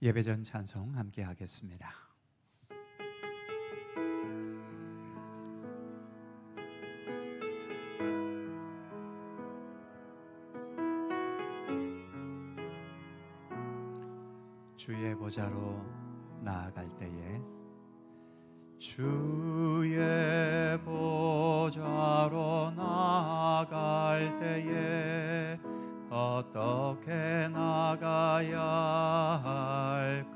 예배전 찬송 함께 하겠습니다. 주의 보좌로 나아갈 때에, 주의 보좌로 나아갈 때에 어떻게 나가야 할까?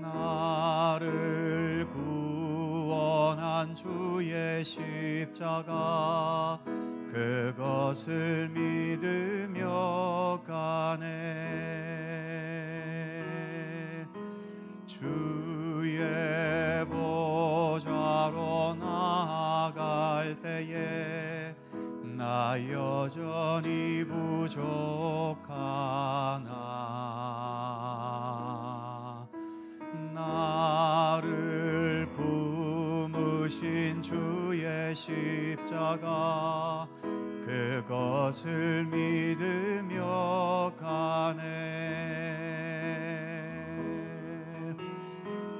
나를 구원한 주의 십자가, 그것을 믿으며 가네. 주의 보좌로 나아갈 때에 나 여전히 부족하나. 나를 품으신 주의 십자가, 그것을 믿으며 가네.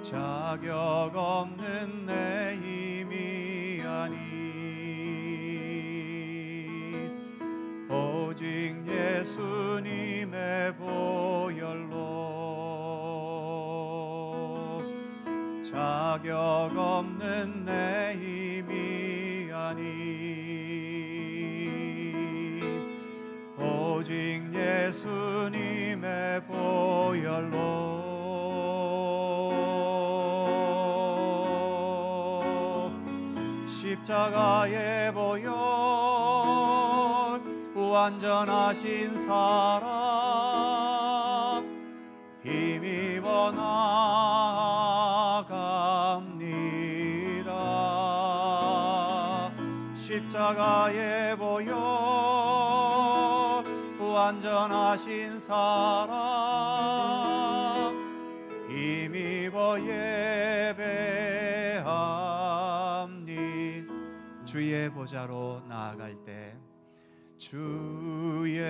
자격 없는 내 힘이 아닌 오직 예수님의 보혈로, 자격 없는 내 힘이 아닌 오직 예수님의 보혈로, 십자가의 보혈, 완전하신 사랑 힘입어 나아갑니다. 십자가의 보혈, 완전하신 사랑 힘입어 예배합니다. 주의 보좌로 나아갈 때, 주의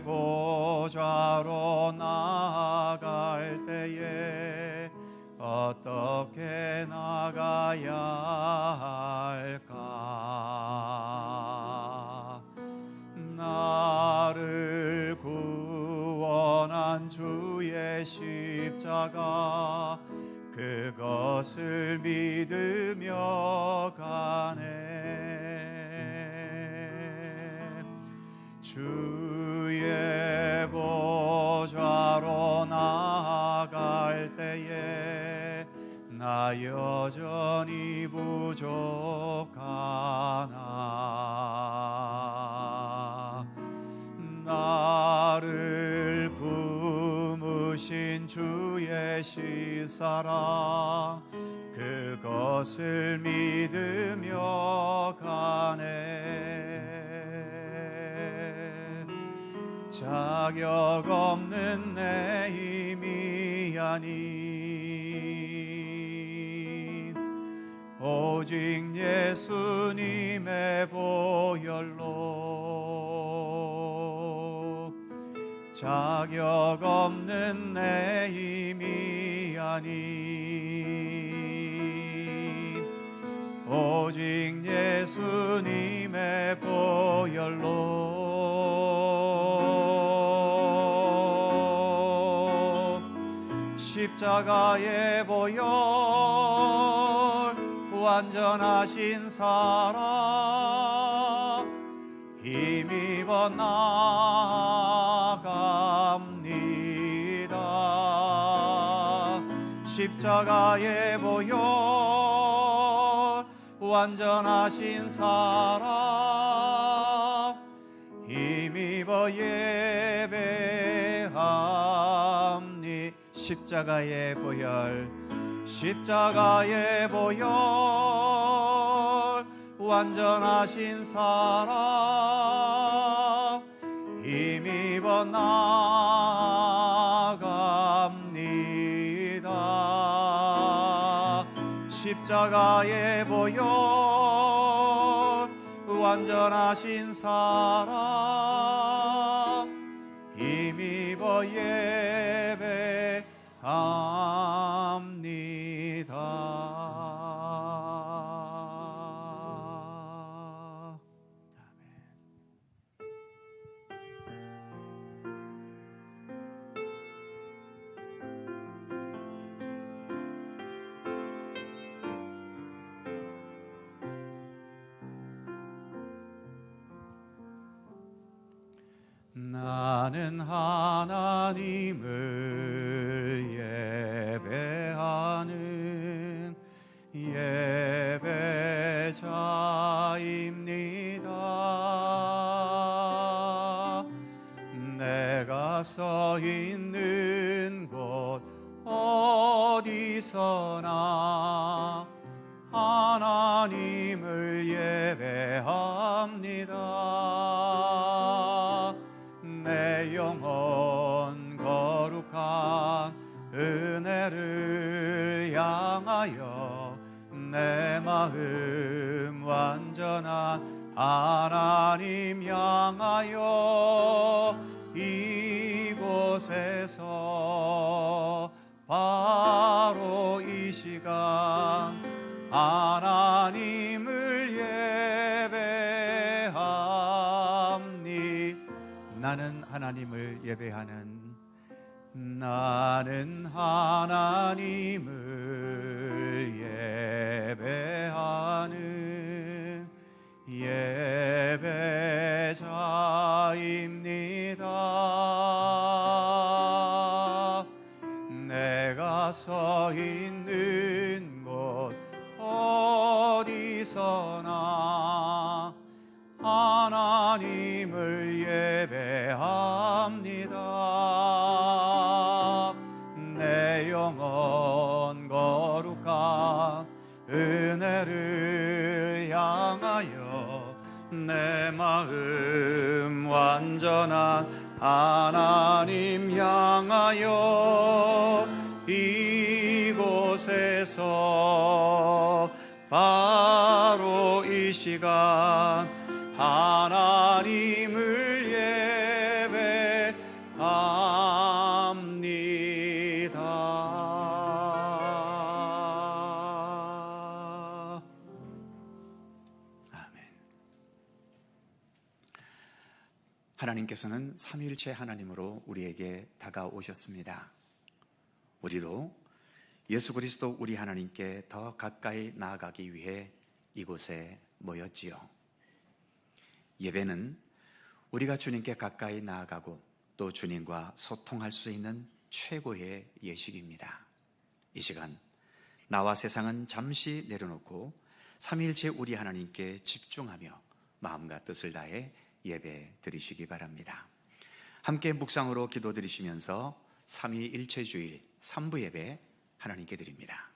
보좌로 나아갈 때에 어떻게 나가야 할까? 나를 구원한 주의 십자가, 그것을 믿으며 가네. 주의 보좌로 나아갈 때에 나 여전히 부족하나. 나를 품으신 주의 십사랑, 그것을 믿으며 가네. 자격 없는 내 힘이 아닌 오직 예수님의 보혈로, 자격 없는 내 힘이 아닌 오직 예수님의 보혈로, 십자가의 보혈, 완전하신 사랑 힘입어 나아갑니다. 십자가의 보혈, 완전하신 사랑 힘입어 예배합니다. 십자가의 보혈, 십자가의 보혈, 완전하신 사랑 힘입어 나아갑니다. 십자가의 보혈, 완전하신 사랑 힘입어 드리고 예배합니다. 나는 하나님을 예배하는 예배자입니다. 내가 서 있는 곳 어디서나 하나님을 예배합니다. 내 영혼 거룩한 은혜를 향하여 내 마음 완전한 하나님 향하여 이곳에서 바로 이 시간 하나님을 예배합니. 나는 하나님을 예배하는, 나는 하나님을 예배하는 예배자입니다. 내가 서 있는 곳 어디서나 하나님을 예배합니다. 내 영혼 거룩한 은혜를 향하여 내 마음 완전한 하나님 향하여 이곳에서 바로 이 시간 하나님을 예배합니다. 아멘. 하나님께서는 삼위일체 하나님으로 우리에게 다가오셨습니다. 우리도 예수 그리스도 우리 하나님께 더 가까이 나아가기 위해 이곳에 모였지요. 예배는 우리가 주님께 가까이 나아가고 또 주님과 소통할 수 있는 최고의 예식입니다. 이 시간 나와 세상은 잠시 내려놓고 삼위일체 우리 하나님께 집중하며 마음과 뜻을 다해 예배 드리시기 바랍니다. 함께 묵상으로 기도드리시면서 삼위일체주일 3부 예배 하나님께 드립니다.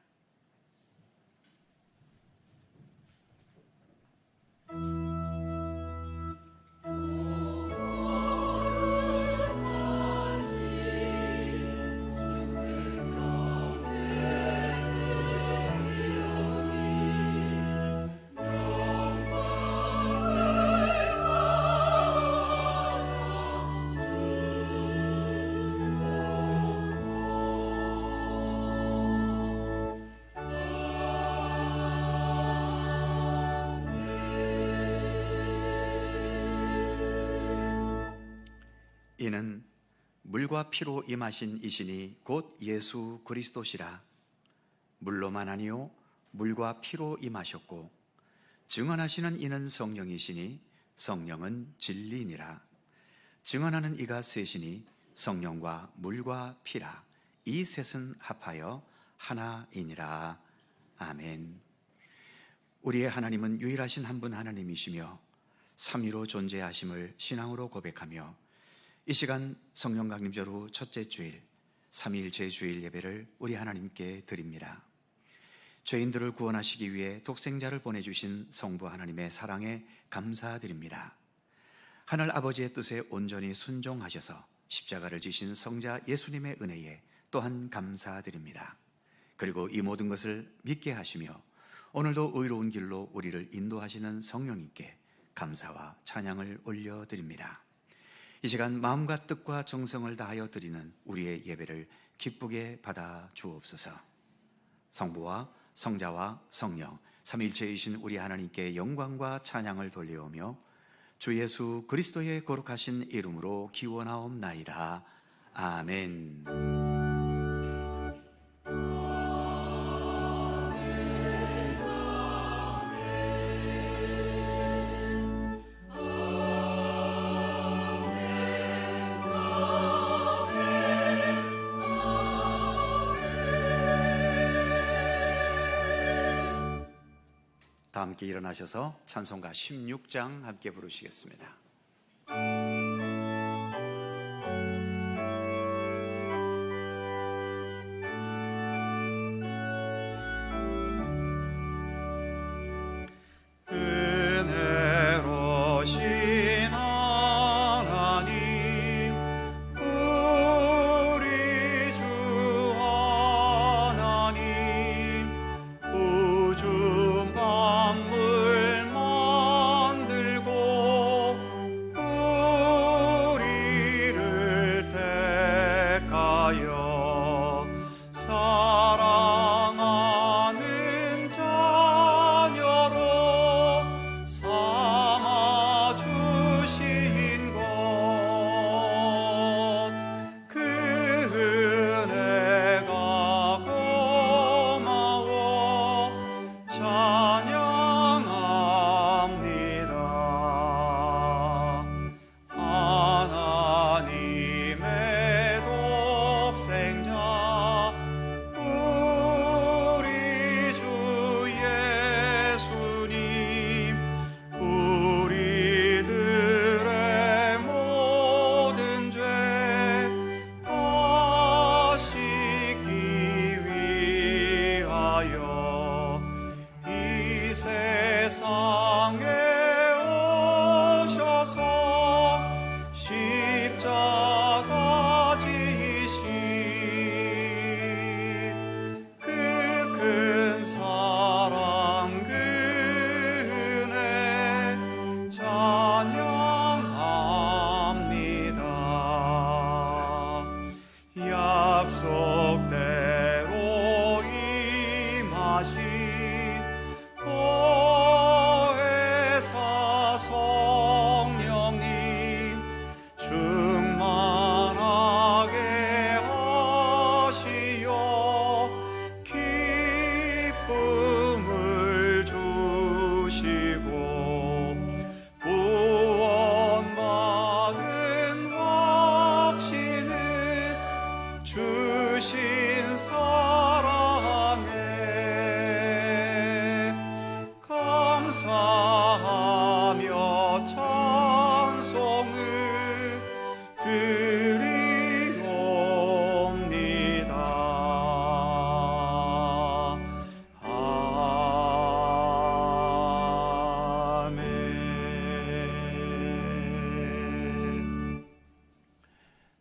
이는 물과 피로 임하신 이신이 곧 예수 그리스도시라. 물로만 아니요 물과 피로 임하셨고 증언하시는 이는 성령이시니 성령은 진리니라. 증언하는 이가 셋이니 성령과 물과 피라. 이 셋은 합하여 하나이니라. 아멘. 우리의 하나님은 유일하신 한 분 하나님이시며 삼위로 존재하심을 신앙으로 고백하며 이 시간 성령 강림절 후 첫째 주일 삼위일체 주일 예배를 우리 하나님께 드립니다. 죄인들을 구원하시기 위해 독생자를 보내주신 성부 하나님의 사랑에 감사드립니다. 하늘 아버지의 뜻에 온전히 순종하셔서 십자가를 지신 성자 예수님의 은혜에 또한 감사드립니다. 그리고 이 모든 것을 믿게 하시며 오늘도 의로운 길로 우리를 인도하시는 성령님께 감사와 찬양을 올려드립니다. 이 시간 마음과 뜻과 정성을 다하여 드리는 우리의 예배를 기쁘게 받아 주옵소서. 성부와 성자와 성령 삼위일체이신 우리 하나님께 영광과 찬양을 돌려오며 주 예수 그리스도의 거룩하신 이름으로 기원하옵나이다. 아멘. 다 함께 일어나셔서 찬송가 16장 함께 부르시겠습니다.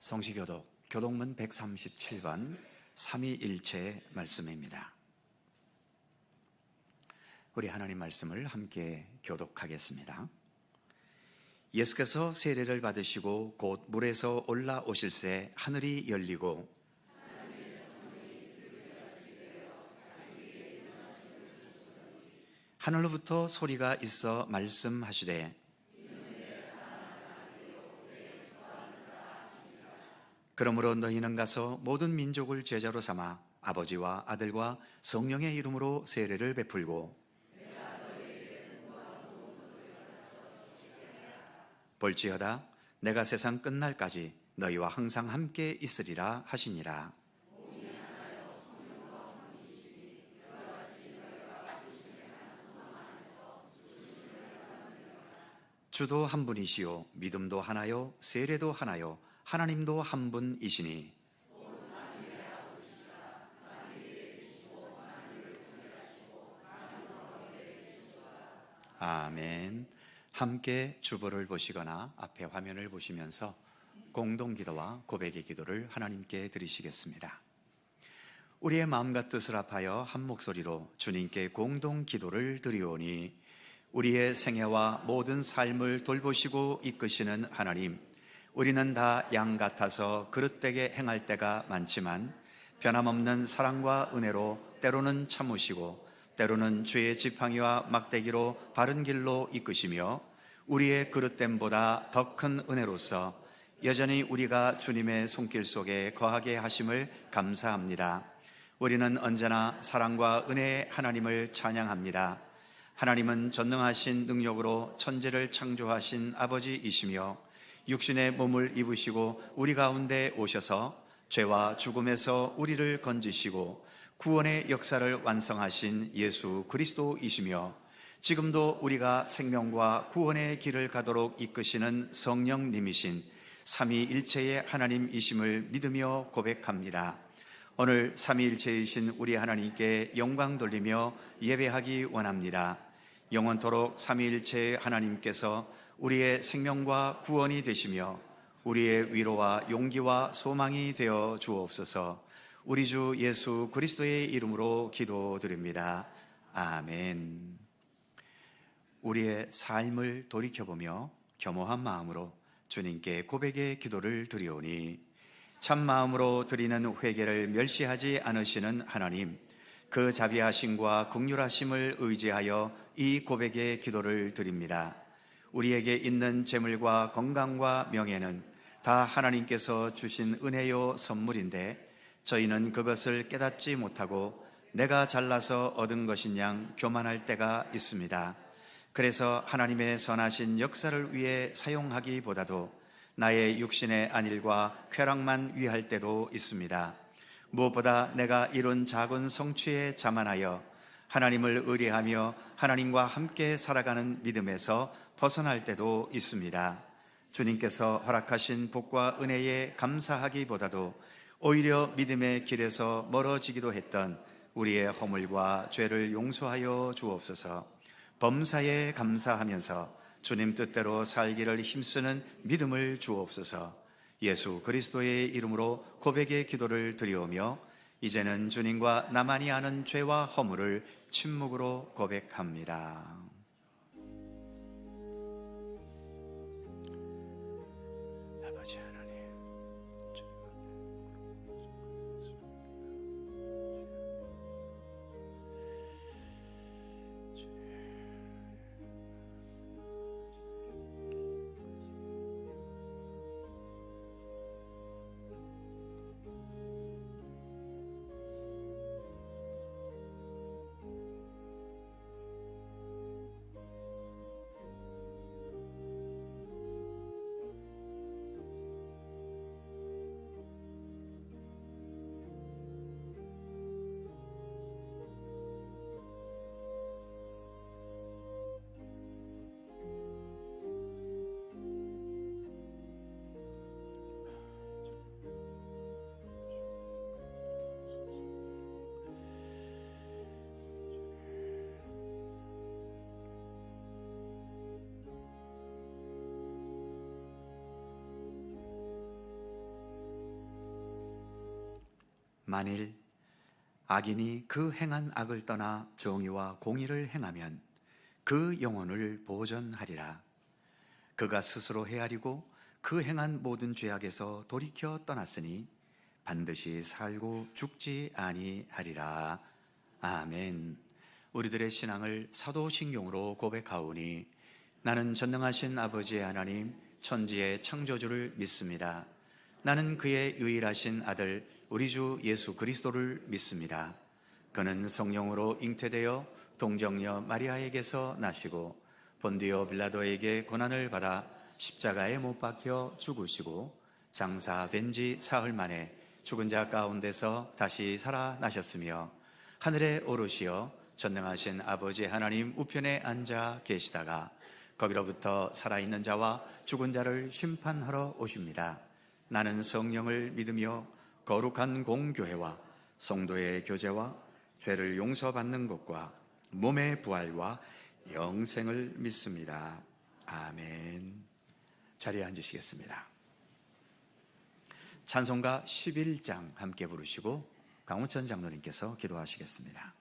성시교독 교독문 137번 삼위일체 말씀입니다. 우리 하나님 말씀을 함께 교독하겠습니다. 예수께서 세례를 받으시고 곧 물에서 올라오실새 하늘이 열리고 하늘로부터 소리가 있어 말씀하시되 그러므로 너희는 가서 모든 민족을 제자로 삼아 아버지와 아들과 성령의 이름으로 세례를 베풀고 볼지어다 내가 세상 끝날까지 너희와 항상 함께 있으리라 하시니라. 주도 한 분이시요 믿음도 하나요 세례도 하나요 하나님도 한 분이시니 아멘. 함께 주보를 보시거나 앞에 화면을 보시면서 공동기도와 고백의 기도를 하나님께 드리시겠습니다. 우리의 마음과 뜻을 합하여 한 목소리로 주님께 공동기도를 드리오니 우리의 생애와 모든 삶을 돌보시고 이끄시는 하나님, 우리는 다 양 같아서 그릇되게 행할 때가 많지만 변함없는 사랑과 은혜로 때로는 참으시고 때로는 주의 지팡이와 막대기로 바른 길로 이끄시며 우리의 그릇됨보다 더 큰 은혜로서 여전히 우리가 주님의 손길 속에 거하게 하심을 감사합니다. 우리는 언제나 사랑과 은혜의 하나님을 찬양합니다. 하나님은 전능하신 능력으로 천지를 창조하신 아버지이시며 육신의 몸을 입으시고 우리 가운데 오셔서 죄와 죽음에서 우리를 건지시고 구원의 역사를 완성하신 예수 그리스도이시며 지금도 우리가 생명과 구원의 길을 가도록 이끄시는 성령님이신 삼위일체의 하나님이심을 믿으며 고백합니다. 오늘 삼위일체이신 우리 하나님께 영광 돌리며 예배하기 원합니다. 영원토록 삼위일체의 하나님께서 우리의 생명과 구원이 되시며 우리의 위로와 용기와 소망이 되어 주옵소서. 우리 주 예수 그리스도의 이름으로 기도드립니다. 아멘. 우리의 삶을 돌이켜보며 겸허한 마음으로 주님께 고백의 기도를 드리오니 참 마음으로 드리는 회개를 멸시하지 않으시는 하나님, 그 자비하심과 긍휼하심을 의지하여 이 고백의 기도를 드립니다. 우리에게 있는 재물과 건강과 명예는 다 하나님께서 주신 은혜요 선물인데 저희는 그것을 깨닫지 못하고 내가 잘나서 얻은 것인 양 교만할 때가 있습니다. 그래서 하나님의 선하신 역사를 위해 사용하기보다도 나의 육신의 안일과 쾌락만 위할 때도 있습니다. 무엇보다 내가 이룬 작은 성취에 자만하여 하나님을 의뢰하며 하나님과 함께 살아가는 믿음에서 벗어날 때도 있습니다. 주님께서 허락하신 복과 은혜에 감사하기보다도 오히려 믿음의 길에서 멀어지기도 했던 우리의 허물과 죄를 용서하여 주옵소서. 범사에 감사하면서 주님 뜻대로 살기를 힘쓰는 믿음을 주옵소서. 예수 그리스도의 이름으로 고백의 기도를 드리오며 이제는 주님과 나만이 아는 죄와 허물을 침묵으로 고백합니다. 아버지 하나님, 만일 악인이 그 행한 악을 떠나 정의와 공의를 행하면 그 영혼을 보전하리라. 그가 스스로 헤아리고 그 행한 모든 죄악에서 돌이켜 떠났으니 반드시 살고 죽지 아니하리라. 아멘. 우리들의 신앙을 사도신경으로 고백하오니 나는 전능하신 아버지의 하나님 천지의 창조주를 믿습니다. 나는 그의 유일하신 아들 우리 주 예수 그리스도를 믿습니다. 그는 성령으로 잉태되어 동정녀 마리아에게서 나시고 본디오 빌라도에게 고난을 받아 십자가에 못 박혀 죽으시고 장사된 지 사흘 만에 죽은 자 가운데서 다시 살아나셨으며 하늘에 오르시어 전능하신 아버지 하나님 우편에 앉아 계시다가 거기로부터 살아있는 자와 죽은 자를 심판하러 오십니다. 나는 성령을 믿으며 거룩한 공교회와 성도의 교제와 죄를 용서받는 것과 몸의 부활과 영생을 믿습니다. 아멘. 자리에 앉으시겠습니다. 찬송가 11장 함께 부르시고 강우천 장로님께서 기도하시겠습니다.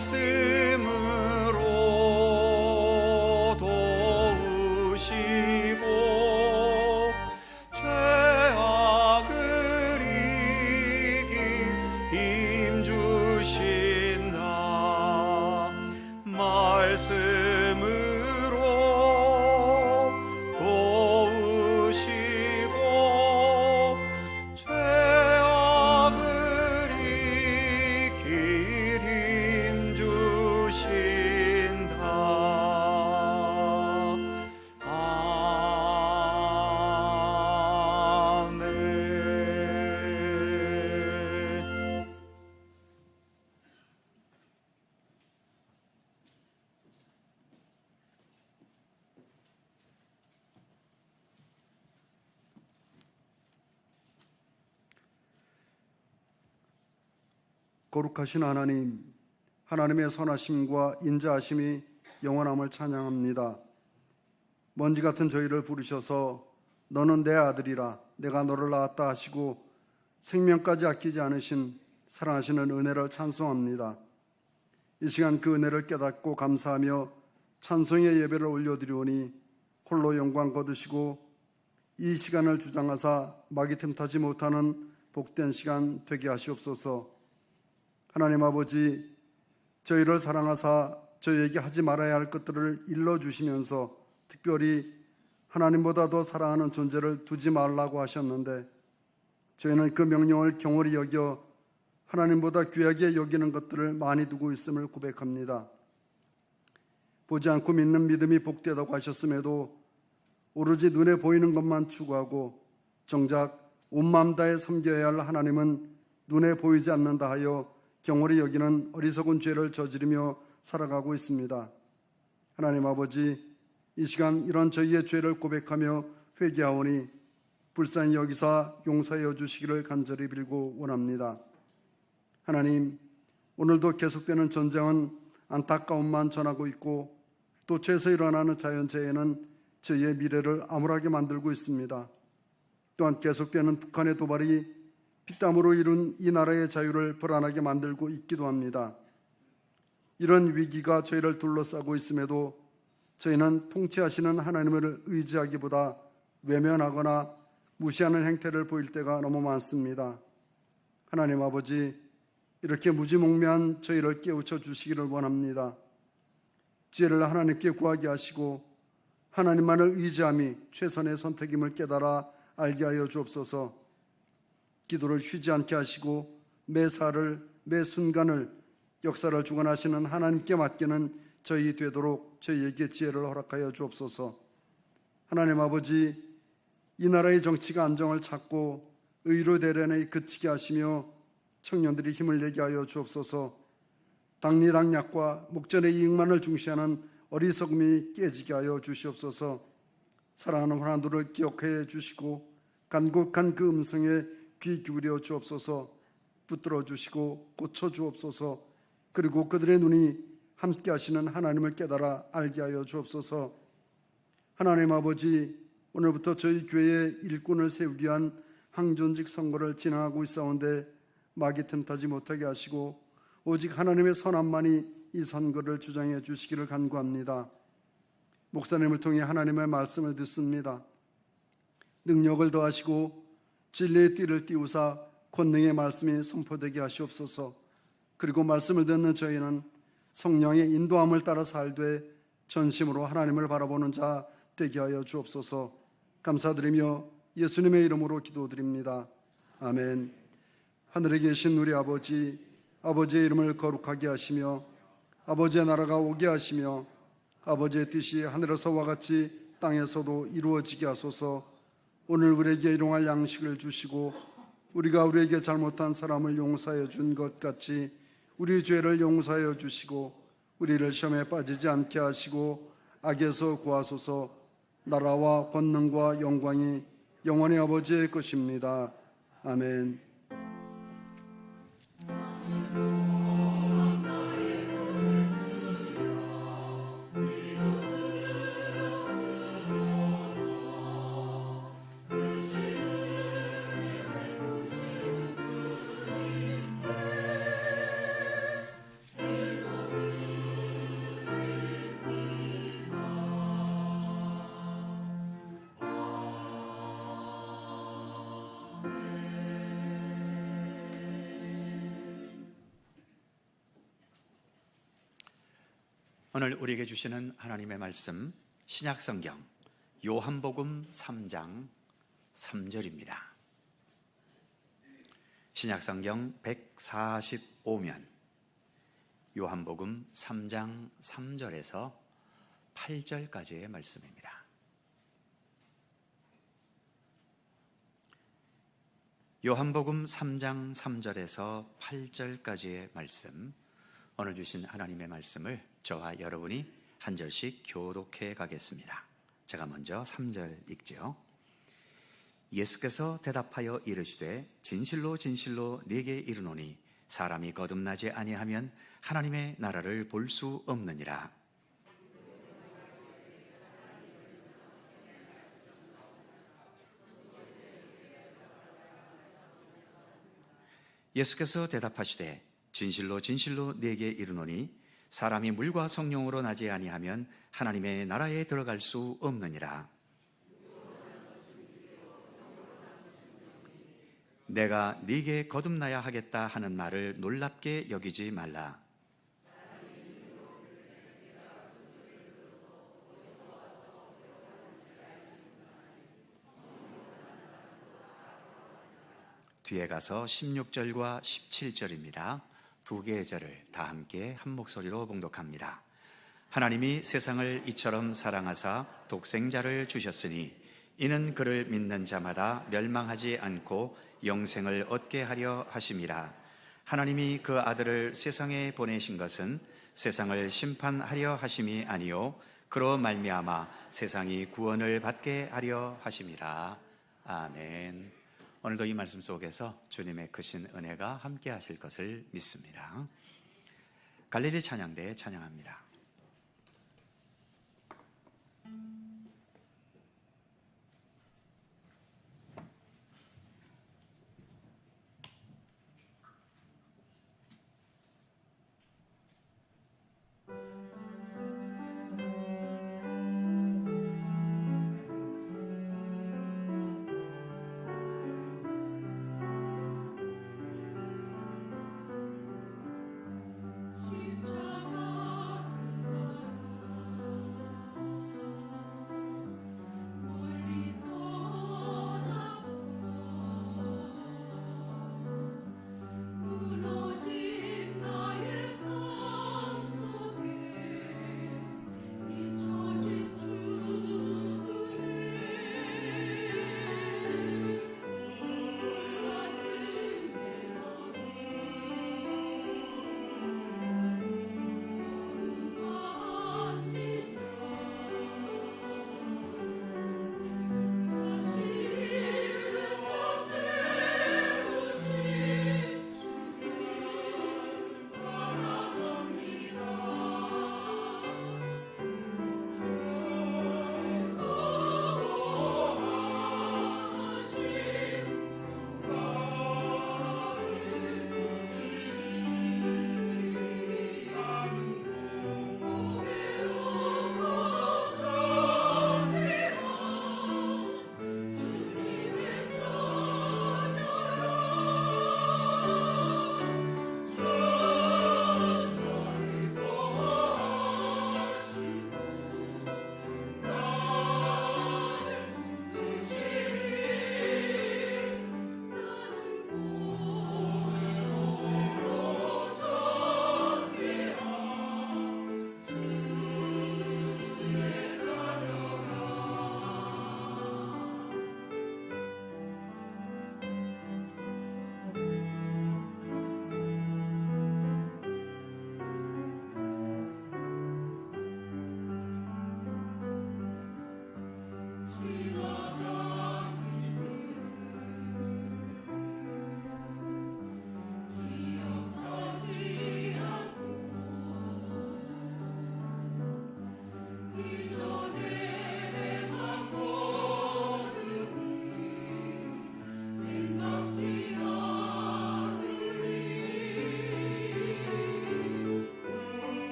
말씀으로 도우시고 죄악을 이길 힘 주신다. 말씀으로 도우시고 죄악을 이길 힘 주신다. 아멘. 거룩하신 하나님, 하나님의 선하심과 인자하심이 영원함을 찬양합니다. 먼지 같은 저희를 부르셔서 너는 내 아들이라 내가 너를 낳았다 하시고 생명까지 아끼지 않으신 사랑하시는 은혜를 찬송합니다. 이 시간 그 은혜를 깨닫고 감사하며 찬송의 예배를 올려드리오니 홀로 영광 거두시고 이 시간을 주장하사 마귀 틈타지 못하는 복된 시간 되게 하시옵소서. 하나님 아버지, 저희를 사랑하사 저희에게 하지 말아야 할 것들을 일러주시면서 특별히 하나님보다 더 사랑하는 존재를 두지 말라고 하셨는데 저희는 그 명령을 경홀히 여겨 하나님보다 귀하게 여기는 것들을 많이 두고 있음을 고백합니다. 보지 않고 믿는 믿음이 복되다고 하셨음에도 오로지 눈에 보이는 것만 추구하고 정작 온 마음 다해 섬겨야 할 하나님은 눈에 보이지 않는다 하여 경홀히 여기는 어리석은 죄를 저지르며 살아가고 있습니다. 하나님 아버지, 이 시간 이런 저희의 죄를 고백하며 회개하오니 불쌍히 여기사 용서하여 주시기를 간절히 빌고 원합니다. 하나님, 오늘도 계속되는 전쟁은 안타까움만 전하고 있고 또 죄에서 일어나는 자연재해는 저희의 미래를 암울하게 만들고 있습니다. 또한 계속되는 북한의 도발이 피땀으로 이룬 이 나라의 자유를 불안하게 만들고 있기도 합니다. 이런 위기가 저희를 둘러싸고 있음에도 저희는 통치하시는 하나님을 의지하기보다 외면하거나 무시하는 행태를 보일 때가 너무 많습니다. 하나님 아버지, 이렇게 무지몽매한 저희를 깨우쳐 주시기를 원합니다. 지혜를 하나님께 구하게 하시고 하나님만을 의지함이 최선의 선택임을 깨달아 알게 하여 주옵소서. 기도를 쉬지 않게 하시고 매사를 매 순간을 역사를 주관하시는 하나님께 맡기는 저희 되도록 저희에게 지혜를 허락하여 주옵소서. 하나님 아버지, 이 나라의 정치가 안정을 찾고 의로 대련에 그치게 하시며 청년들이 힘을 내게 하여 주옵소서. 당리당략과 목전의 이익만을 중시하는 어리석음이 깨지게 하여 주시옵소서. 사랑하는 환우들을 기억해 주시고 간곡한 그 음성에 귀 기울여 주옵소서. 붙들어 주시고 고쳐 주옵소서. 그리고 그들의 눈이 함께 하시는 하나님을 깨달아 알게 하여 주옵소서. 하나님 아버지, 오늘부터 저희 교회에 일꾼을 세우기 위한 항존직 선거를 진행하고 있사온데 마귀 틈타지 못하게 하시고 오직 하나님의 선함만이 이 선거를 주장해 주시기를 간구합니다. 목사님을 통해 하나님의 말씀을 듣습니다. 능력을 더하시고 진리의 띠를 띄우사 권능의 말씀이 선포되게 하시옵소서. 그리고 말씀을 듣는 저희는 성령의 인도함을 따라 살되 전심으로 하나님을 바라보는 자 되게 하여 주옵소서. 감사드리며 예수님의 이름으로 기도드립니다. 아멘. 하늘에 계신 우리 아버지, 아버지의 이름을 거룩하게 하시며 아버지의 나라가 오게 하시며 아버지의 뜻이 하늘에서와 같이 땅에서도 이루어지게 하소서. 오늘 우리에게 일용할 양식을 주시고 우리가 우리에게 잘못한 사람을 용서하여 준 것 같이 우리 죄를 용서하여 주시고 우리를 시험에 빠지지 않게 하시고 악에서 구하소서. 나라와 권능과 영광이 영원히 아버지의 것입니다. 아멘. 오늘 우리에게 주시는 하나님의 말씀, 신약성경 요한복음 3장 3절입니다. 신약성경 145면 요한복음 3장 3절에서 8절까지의 말씀입니다. 요한복음 3장 3절에서 8절까지의 말씀, 오늘 주신 하나님의 말씀을 저와 여러분이 한 절씩 교독해 가겠습니다. 제가 먼저 3절 읽죠. 예수께서 대답하여 이르시되 진실로 진실로 네게 이르노니 사람이 거듭나지 아니하면 하나님의 나라를 볼 수 없느니라. 예수께서 대답하시되 진실로 진실로 네게 이르노니 사람이 물과 성령으로 나지 아니하면 하나님의 나라에 들어갈 수 없느니라. 내가 네게 거듭나야 하겠다 하는 말을 놀랍게 여기지 말라. 뒤에 가서 16절과 17절입니다. 두 개의 절을 다 함께 한 목소리로 봉독합니다. 하나님이 세상을 이처럼 사랑하사 독생자를 주셨으니 이는 그를 믿는 자마다 멸망하지 않고 영생을 얻게 하려 하심이라. 하나님이 그 아들을 세상에 보내신 것은 세상을 심판하려 하심이 아니요 그로 말미암아 세상이 구원을 받게 하려 하심이라. 아멘. 오늘도 이 말씀 속에서 주님의 크신 은혜가 함께 하실 것을 믿습니다. 갈릴리 찬양대 찬양합니다.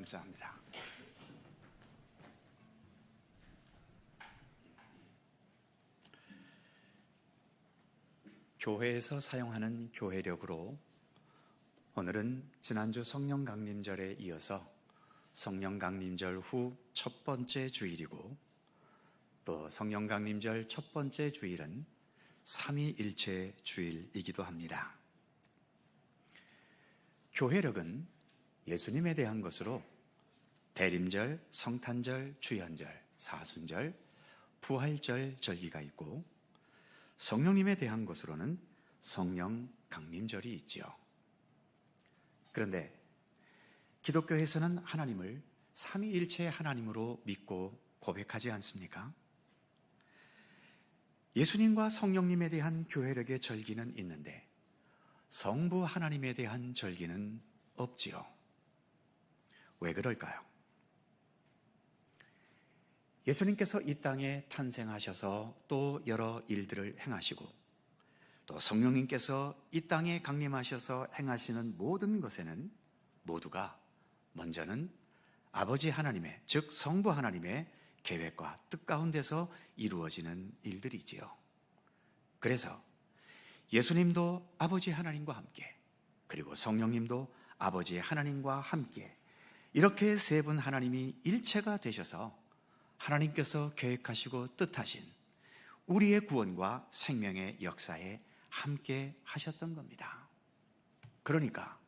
감사합니다. 교회에서 사용하는 교회력으로 오늘은 지난주 성령 강림절에 이어서 성령 강림절 후 첫 번째 주일이고, 또 성령 강림절 첫 번째 주일은 삼위일체 주일이기도 합니다. 교회력은 예수님에 대한 것으로 대림절, 성탄절, 주연절, 사순절, 부활절 절기가 있고, 성령님에 대한 것으로는 성령 강림절이 있지요. 그런데 기독교에서는 하나님을 삼위일체 하나님으로 믿고 고백하지 않습니까? 예수님과 성령님에 대한 교회력의 절기는 있는데 성부 하나님에 대한 절기는 없지요. 왜 그럴까요? 예수님께서 이 땅에 탄생하셔서 또 여러 일들을 행하시고, 또 성령님께서 이 땅에 강림하셔서 행하시는 모든 것에는 모두가 먼저는 아버지 하나님의, 즉 성부 하나님의 계획과 뜻 가운데서 이루어지는 일들이지요. 그래서 예수님도 아버지 하나님과 함께, 그리고 성령님도 아버지 하나님과 함께, 이렇게 세 분 하나님이 일체가 되셔서 하나님께서 계획하시고 뜻하신 우리의 구원과 생명의 역사에 함께 하셨던 겁니다. 그러니까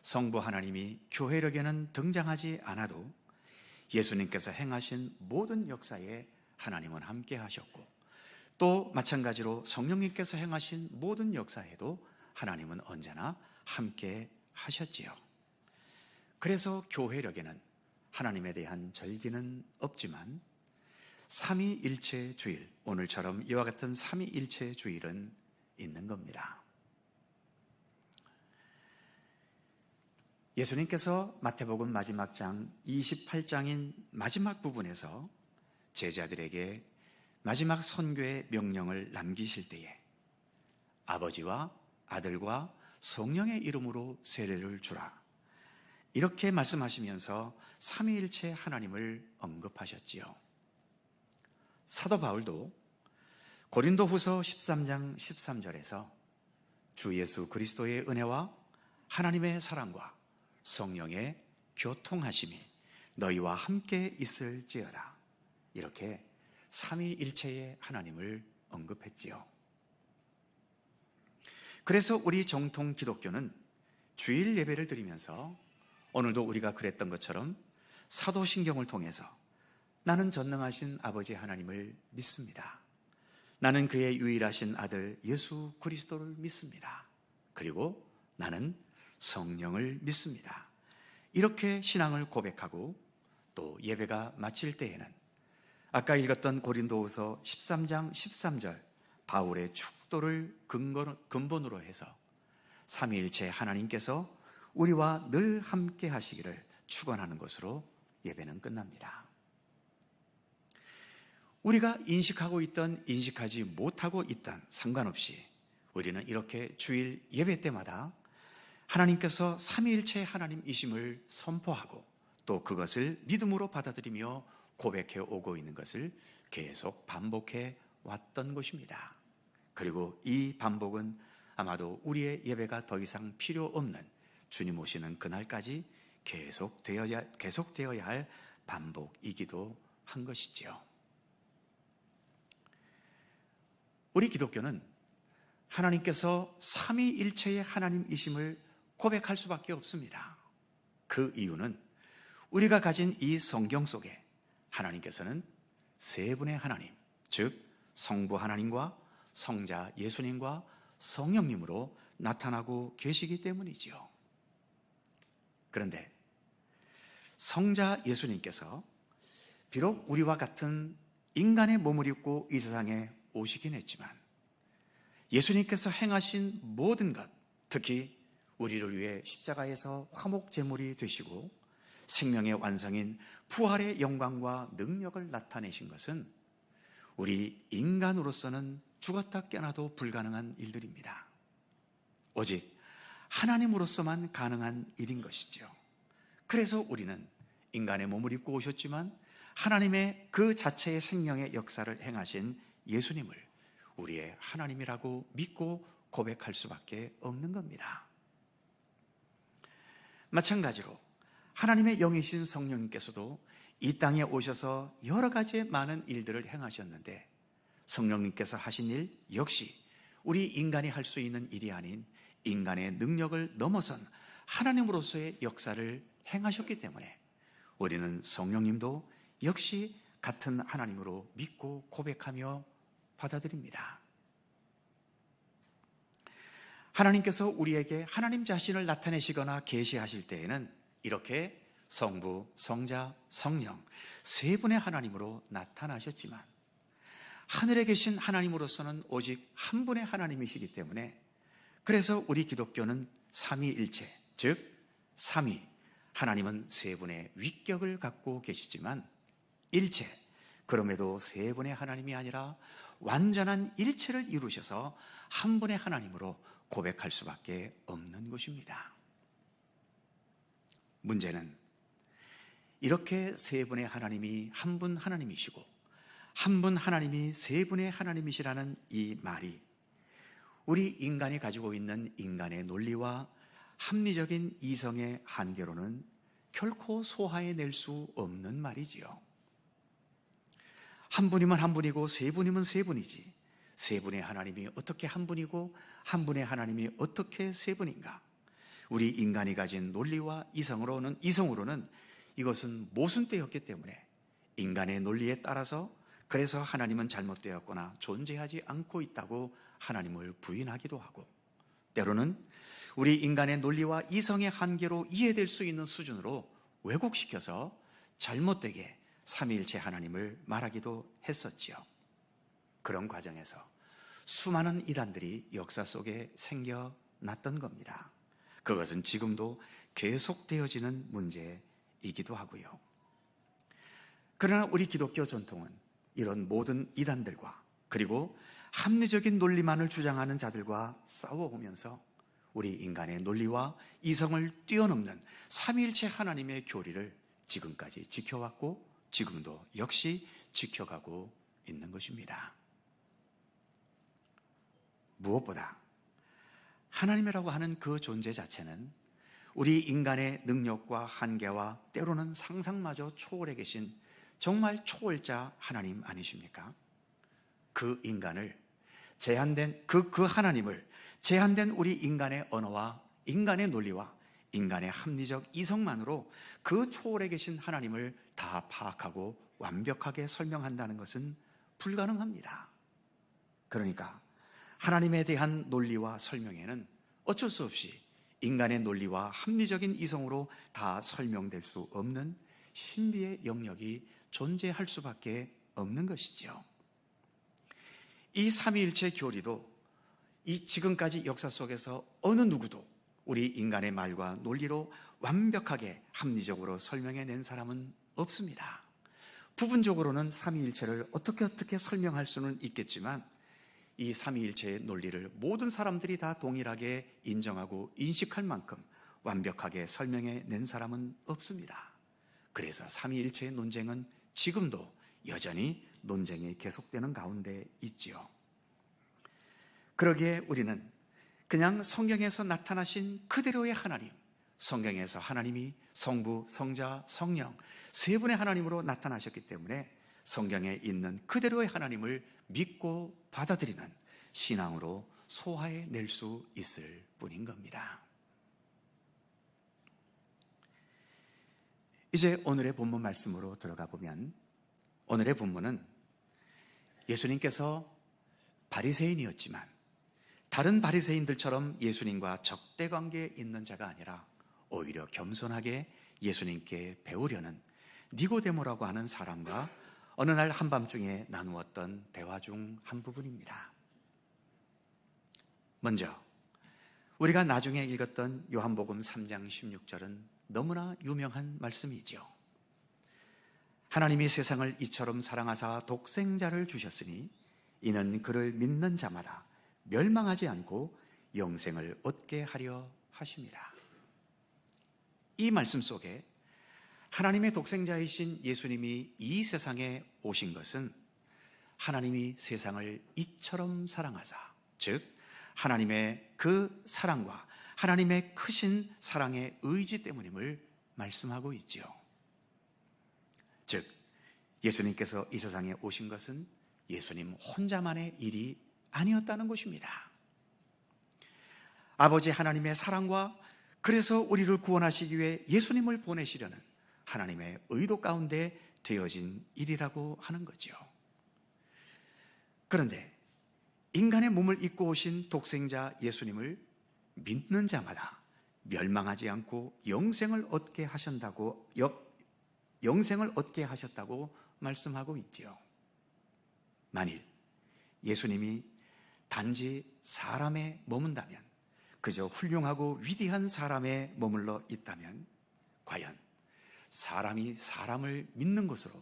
성부 하나님이 교회력에는 등장하지 않아도 예수님께서 행하신 모든 역사에 하나님은 함께 하셨고, 또 마찬가지로 성령님께서 행하신 모든 역사에도 하나님은 언제나 함께 하셨지요. 그래서 교회력에는 하나님에 대한 절기는 없지만 삼위일체 주일, 오늘처럼 이와 같은 삼위일체 주일은 있는 겁니다. 예수님께서 마태복음 마지막 장 28장인 마지막 부분에서 제자들에게 마지막 선교의 명령을 남기실 때에 아버지와 아들과 성령의 이름으로 세례를 주라, 이렇게 말씀하시면서 삼위일체 하나님을 언급하셨지요. 사도 바울도 고린도후서 13장 13절에서 주 예수 그리스도의 은혜와 하나님의 사랑과 성령의 교통하심이 너희와 함께 있을지어다, 이렇게 삼위일체의 하나님을 언급했지요. 그래서 우리 정통 기독교는 주일 예배를 드리면서 오늘도 우리가 그랬던 것처럼 사도신경을 통해서 나는 전능하신 아버지 하나님을 믿습니다. 나는 그의 유일하신 아들 예수 그리스도를 믿습니다. 그리고 나는 성령을 믿습니다. 이렇게 신앙을 고백하고 또 예배가 마칠 때에는 아까 읽었던 고린도후서 13장 13절 바울의 축도를 근본으로 해서 삼위일체 하나님께서 우리와 늘 함께 하시기를 축원하는 것으로 예배는 끝납니다. 우리가 인식하고 있던 인식하지 못하고 있던 상관없이 우리는 이렇게 주일 예배 때마다 하나님께서 삼위일체 하나님이심을 선포하고 또 그것을 믿음으로 받아들이며 고백해 오고 있는 것을 계속 반복해 왔던 것입니다. 그리고 이 반복은 아마도 우리의 예배가 더 이상 필요 없는 주님 오시는 그날까지 계속되어야 할 반복이기도 한 것이지요. 우리 기독교는 하나님께서 삼위일체의 하나님이심을 고백할 수밖에 없습니다. 그 이유는 우리가 가진 이 성경 속에 하나님께서는 세 분의 하나님, 즉 성부 하나님과 성자 예수님과 성령님으로 나타나고 계시기 때문이지요. 그런데 성자 예수님께서 비록 우리와 같은 인간의 몸을 입고 이 세상에 오시긴 했지만 예수님께서 행하신 모든 것, 특히 우리를 위해 십자가에서 화목제물이 되시고 생명의 완성인 부활의 영광과 능력을 나타내신 것은 우리 인간으로서는 죽었다 깨어나도 불가능한 일들입니다. 오직 하나님으로서만 가능한 일인 것이죠. 그래서 우리는 인간의 몸을 입고 오셨지만 하나님의 그 자체의 생명의 역사를 행하신 예수님을 우리의 하나님이라고 믿고 고백할 수밖에 없는 겁니다. 마찬가지로 하나님의 영이신 성령님께서도 이 땅에 오셔서 여러 가지 많은 일들을 행하셨는데 성령님께서 하신 일 역시 우리 인간이 할 수 있는 일이 아닌 인간의 능력을 넘어선 하나님으로서의 역사를 행하셨기 때문에 우리는 성령님도 역시 같은 하나님으로 믿고 고백하며 받아들입니다. 하나님께서 우리에게 하나님 자신을 나타내시거나 계시하실 때에는 이렇게 성부, 성자, 성령 세 분의 하나님으로 나타나셨지만 하늘에 계신 하나님으로서는 오직 한 분의 하나님이시기 때문에 그래서 우리 기독교는 삼위일체, 즉 삼위, 하나님은 세 분의 위격을 갖고 계시지만 일체, 그럼에도 세 분의 하나님이 아니라 완전한 일체를 이루셔서 한 분의 하나님으로 고백할 수밖에 없는 것입니다. 문제는 이렇게 세 분의 하나님이 한 분 하나님이시고 한 분 하나님이 세 분의 하나님이시라는 이 말이 우리 인간이 가지고 있는 인간의 논리와 합리적인 이성의 한계로는 결코 소화해낼 수 없는 말이지요. 한 분이면 한 분이고 세 분이면 세 분이지 세 분의 하나님이 어떻게 한 분이고 한 분의 하나님이 어떻게 세 분인가? 우리 인간이 가진 논리와 이성으로는 이것은 모순되었기 때문에 인간의 논리에 따라서 그래서 하나님은 잘못되었거나 존재하지 않고 있다고 하나님을 부인하기도 하고 때로는 우리 인간의 논리와 이성의 한계로 이해될 수 있는 수준으로 왜곡시켜서 잘못되게 삼위일체 하나님을 말하기도 했었지요. 그런 과정에서 수많은 이단들이 역사 속에 생겨났던 겁니다. 그것은 지금도 계속되어지는 문제이기도 하고요. 그러나 우리 기독교 전통은 이런 모든 이단들과 그리고 합리적인 논리만을 주장하는 자들과 싸워오면서 우리 인간의 논리와 이성을 뛰어넘는 삼위일체 하나님의 교리를 지금까지 지켜왔고 지금도 역시 지켜가고 있는 것입니다. 무엇보다 하나님이라고 하는 그 존재 자체는 우리 인간의 능력과 한계와 때로는 상상마저 초월해 계신 정말 초월자 하나님 아니십니까? 그 인간을 제한된 그 하나님을 제한된 우리 인간의 언어와 인간의 논리와 인간의 합리적 이성만으로 그 초월해 계신 하나님을 다 파악하고 완벽하게 설명한다는 것은 불가능합니다. 그러니까 하나님에 대한 논리와 설명에는 어쩔 수 없이 인간의 논리와 합리적인 이성으로 다 설명될 수 없는 신비의 영역이 존재할 수밖에 없는 것이죠. 이 삼위일체 교리도 이 지금까지 역사 속에서 어느 누구도 우리 인간의 말과 논리로 완벽하게 합리적으로 설명해낸 사람은 없습니다. 부분적으로는 삼위일체를 어떻게 설명할 수는 있겠지만 이 삼위일체의 논리를 모든 사람들이 다 동일하게 인정하고 인식할 만큼 완벽하게 설명해낸 사람은 없습니다. 그래서 삼위일체의 논쟁은 지금도 여전히 논쟁이 계속되는 가운데 있지요. 그러기에 우리는 그냥 성경에서 나타나신 그대로의 하나님, 성경에서 하나님이 성부, 성자, 성령 세 분의 하나님으로 나타나셨기 때문에 성경에 있는 그대로의 하나님을 믿고 받아들이는 신앙으로 소화해낼 수 있을 뿐인 겁니다. 이제 오늘의 본문 말씀으로 들어가 보면 오늘의 본문은 예수님께서 바리새인이었지만 다른 바리새인들처럼 예수님과 적대 관계에 있는 자가 아니라 오히려 겸손하게 예수님께 배우려는 니고데모라고 하는 사람과 어느 날 한밤중에 나누었던 대화 중 한 부분입니다. 먼저 우리가 나중에 읽었던 요한복음 3장 16절은 너무나 유명한 말씀이죠. 하나님이 세상을 이처럼 사랑하사 독생자를 주셨으니 이는 그를 믿는 자마다 멸망하지 않고 영생을 얻게 하려 하십니다. 이 말씀 속에 하나님의 독생자이신 예수님이 이 세상에 오신 것은 하나님이 세상을 이처럼 사랑하사, 즉 하나님의 그 사랑과 하나님의 크신 사랑의 의지 때문임을 말씀하고 있지요. 즉 예수님께서 이 세상에 오신 것은 예수님 혼자만의 일이 아니었다는 것입니다. 아버지 하나님의 사랑과 그래서 우리를 구원하시기 위해 예수님을 보내시려는 하나님의 의도 가운데 되어진 일이라고 하는 거죠. 그런데 인간의 몸을 입고 오신 독생자 예수님을 믿는 자마다 멸망하지 않고 영생을 얻게 하셨다고 말씀하고 있지요. 만일 예수님이 단지 사람에 머문다면, 그저 훌륭하고 위대한 사람에 머물러 있다면 과연 사람이 사람을 믿는 것으로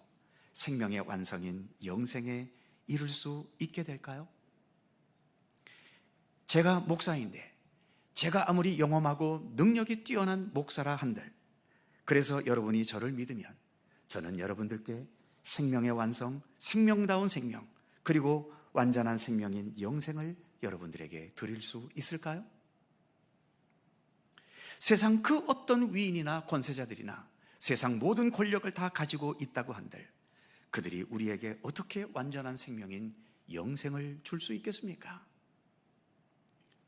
생명의 완성인 영생에 이룰 수 있게 될까요? 제가 목사인데 제가 아무리 영험하고 능력이 뛰어난 목사라 한들, 그래서 여러분이 저를 믿으면 저는 여러분들께 생명의 완성, 생명다운 생명, 그리고 완전한 생명인 영생을 여러분들에게 드릴 수 있을까요? 세상 그 어떤 위인이나 권세자들이나 세상 모든 권력을 다 가지고 있다고 한들 그들이 우리에게 어떻게 완전한 생명인 영생을 줄 수 있겠습니까?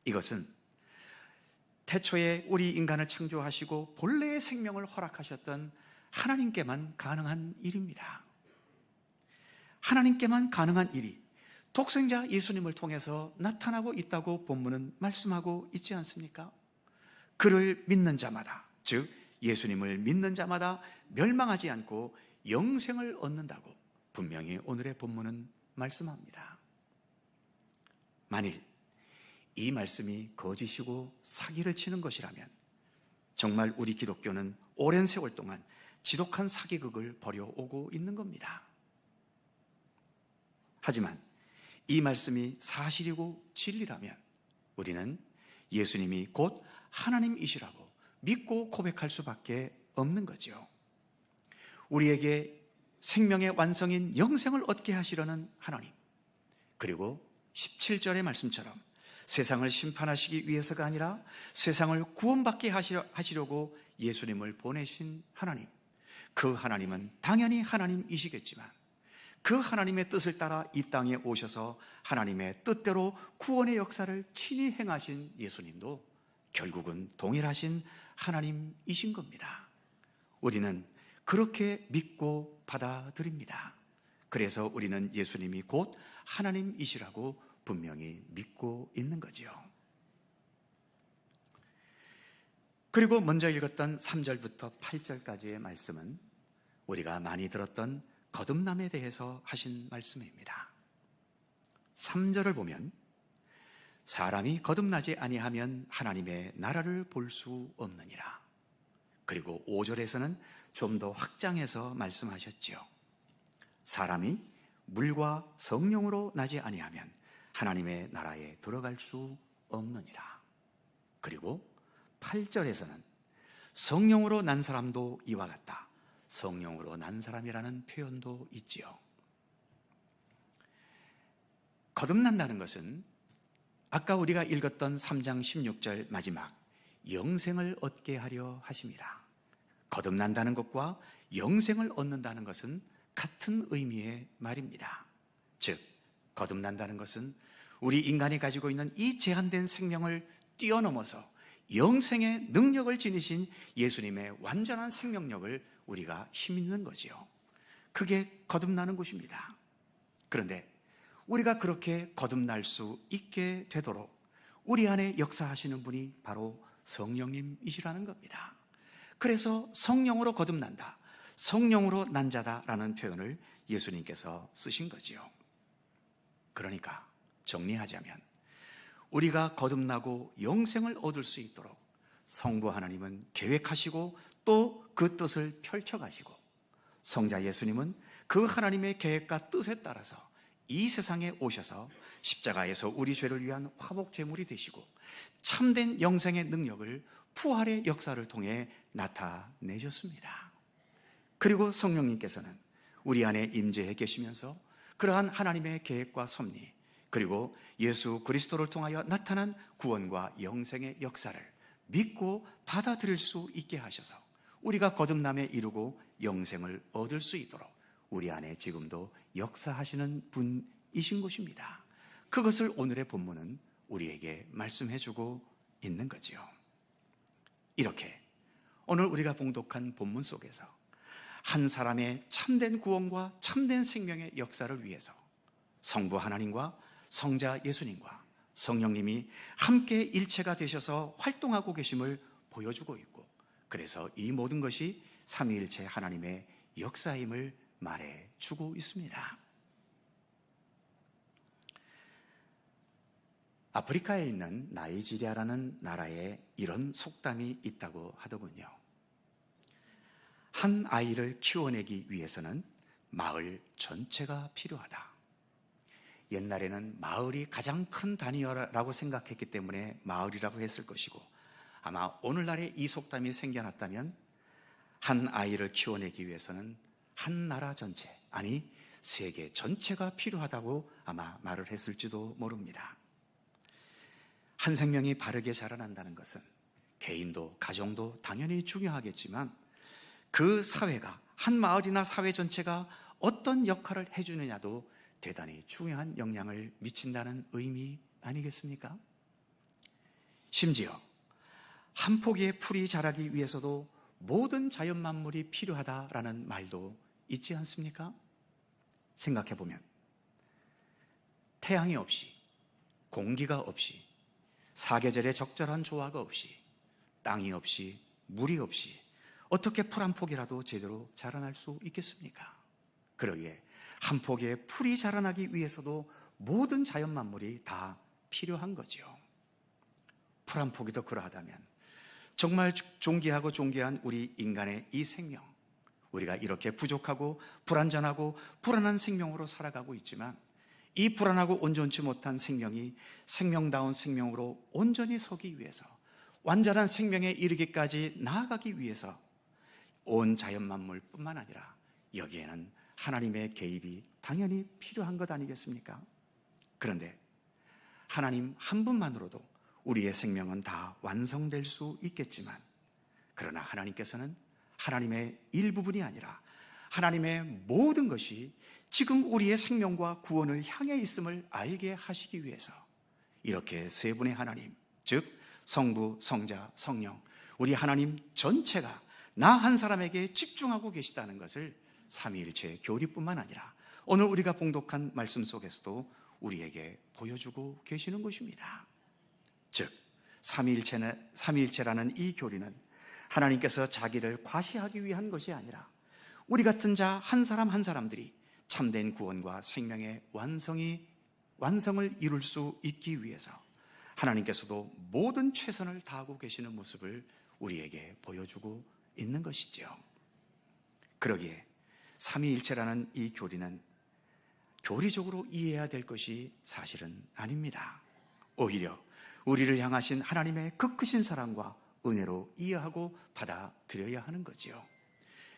이것은 태초에 우리 인간을 창조하시고 본래의 생명을 허락하셨던 하나님께만 가능한 일입니다. 하나님께만 가능한 일이 독생자 예수님을 통해서 나타나고 있다고 본문은 말씀하고 있지 않습니까? 그를 믿는 자마다, 즉 예수님을 믿는 자마다 멸망하지 않고 영생을 얻는다고 분명히 오늘의 본문은 말씀합니다. 만일 이 말씀이 거짓이고 사기를 치는 것이라면 정말 우리 기독교는 오랜 세월 동안 지독한 사기극을 벌여오고 있는 겁니다. 하지만 이 말씀이 사실이고 진리라면 우리는 예수님이 곧 하나님이시라고 믿고 고백할 수밖에 없는 거죠. 우리에게 생명의 완성인 영생을 얻게 하시려는 하나님, 그리고 17절의 말씀처럼 세상을 심판하시기 위해서가 아니라 세상을 구원받게 하시려고 예수님을 보내신 하나님, 그 하나님은 당연히 하나님이시겠지만 그 하나님의 뜻을 따라 이 땅에 오셔서 하나님의 뜻대로 구원의 역사를 친히 행하신 예수님도 결국은 동일하신 하나님이신 겁니다. 우리는 그렇게 믿고 받아들입니다. 그래서 우리는 예수님이 곧 하나님이시라고 분명히 믿고 있는 거죠. 그리고 먼저 읽었던 3절부터 8절까지의 말씀은 우리가 많이 들었던 거듭남에 대해서 하신 말씀입니다. 3절을 보면 사람이 거듭나지 아니하면 하나님의 나라를 볼 수 없느니라. 그리고 5절에서는 좀 더 확장해서 말씀하셨죠. 사람이 물과 성령으로 나지 아니하면 하나님의 나라에 들어갈 수 없느니라. 그리고 8절에서는 성령으로 난 사람도 이와 같다. 성령으로 난 사람이라는 표현도 있지요. 거듭난다는 것은 아까 우리가 읽었던 3장 16절 마지막 영생을 얻게 하려 하십니다. 거듭난다는 것과 영생을 얻는다는 것은 같은 의미의 말입니다. 즉 거듭난다는 것은 우리 인간이 가지고 있는 이 제한된 생명을 뛰어넘어서 영생의 능력을 지니신 예수님의 완전한 생명력을 우리가 힘입는 거지요. 그게 거듭나는 것입니다. 그런데 우리가 그렇게 거듭날 수 있게 되도록 우리 안에 역사하시는 분이 바로 성령님이시라는 겁니다. 그래서 성령으로 거듭난다, 성령으로 난 자다라는 표현을 예수님께서 쓰신 거지요. 그러니까 정리하자면 우리가 거듭나고 영생을 얻을 수 있도록 성부 하나님은 계획하시고 또 그 뜻을 펼쳐가시고 성자 예수님은 그 하나님의 계획과 뜻에 따라서 이 세상에 오셔서 십자가에서 우리 죄를 위한 화목 제물이 되시고 참된 영생의 능력을 부활의 역사를 통해 나타내셨습니다. 그리고 성령님께서는 우리 안에 임재해 계시면서 그러한 하나님의 계획과 섭리, 그리고 예수 그리스도를 통하여 나타난 구원과 영생의 역사를 믿고 받아들일 수 있게 하셔서 우리가 거듭남에 이르고 영생을 얻을 수 있도록 우리 안에 지금도 역사하시는 분이신 것입니다. 그것을 오늘의 본문은 우리에게 말씀해 주고 있는 거지요. 이렇게 오늘 우리가 봉독한 본문 속에서 한 사람의 참된 구원과 참된 생명의 역사를 위해서 성부 하나님과 성자 예수님과 성령님이 함께 일체가 되셔서 활동하고 계심을 보여주고 있고, 그래서 이 모든 것이 삼위일체 하나님의 역사임을 말해주고 있습니다. 아프리카에 있는 나이지리아라는 나라에 이런 속담이 있다고 하더군요. 한 아이를 키워내기 위해서는 마을 전체가 필요하다. 옛날에는 마을이 가장 큰 단위라고 생각했기 때문에 마을이라고 했을 것이고, 아마 오늘날에 이 속담이 생겨났다면 한 아이를 키워내기 위해서는 한 나라 전체, 아니 세계 전체가 필요하다고 아마 말을 했을지도 모릅니다. 한 생명이 바르게 자라난다는 것은 개인도 가정도 당연히 중요하겠지만 그 사회가, 한 마을이나 사회 전체가 어떤 역할을 해주느냐도 대단히 중요한 영향을 미친다는 의미 아니겠습니까? 심지어 한 포기의 풀이 자라기 위해서도 모든 자연 만물이 필요하다라는 말도 있지 않습니까? 생각해보면 태양이 없이, 공기가 없이, 사계절의 적절한 조화가 없이, 땅이 없이, 물이 없이 어떻게 풀 한 포기라도 제대로 자라날 수 있겠습니까? 그러기에 한 포기의 풀이 자라나기 위해서도 모든 자연 만물이 다 필요한 거죠. 풀 한 포기도 그러하다면 정말 존귀하고 존귀한 우리 인간의 이 생명, 우리가 이렇게 부족하고 불완전하고 불안한 생명으로 살아가고 있지만 이 불안하고 온전치 못한 생명이 생명다운 생명으로 온전히 서기 위해서, 완전한 생명에 이르기까지 나아가기 위해서 온 자연 만물뿐만 아니라 여기에는 하나님의 개입이 당연히 필요한 것 아니겠습니까? 그런데 하나님 한 분만으로도 우리의 생명은 다 완성될 수 있겠지만, 그러나 하나님께서는 하나님의 일부분이 아니라 하나님의 모든 것이 지금 우리의 생명과 구원을 향해 있음을 알게 하시기 위해서 이렇게 세 분의 하나님, 즉 성부, 성자, 성령, 우리 하나님 전체가 나 한 사람에게 집중하고 계시다는 것을 삼위일체 교리뿐만 아니라 오늘 우리가 봉독한 말씀 속에서도 우리에게 보여주고 계시는 것입니다. 즉 삼위일체라는 이 교리는 하나님께서 자기를 과시하기 위한 것이 아니라 우리 같은 자 한 사람 한 사람들이 참된 구원과 생명의 완성을 이룰 수 있기 위해서 하나님께서도 모든 최선을 다하고 계시는 모습을 우리에게 보여주고 있는 것이죠. 그러기에 삼위일체라는 이 교리는 교리적으로 이해해야 될 것이 사실은 아닙니다. 오히려 우리를 향하신 하나님의 극크신 사랑과 은혜로 이해하고 받아들여야 하는 거지요.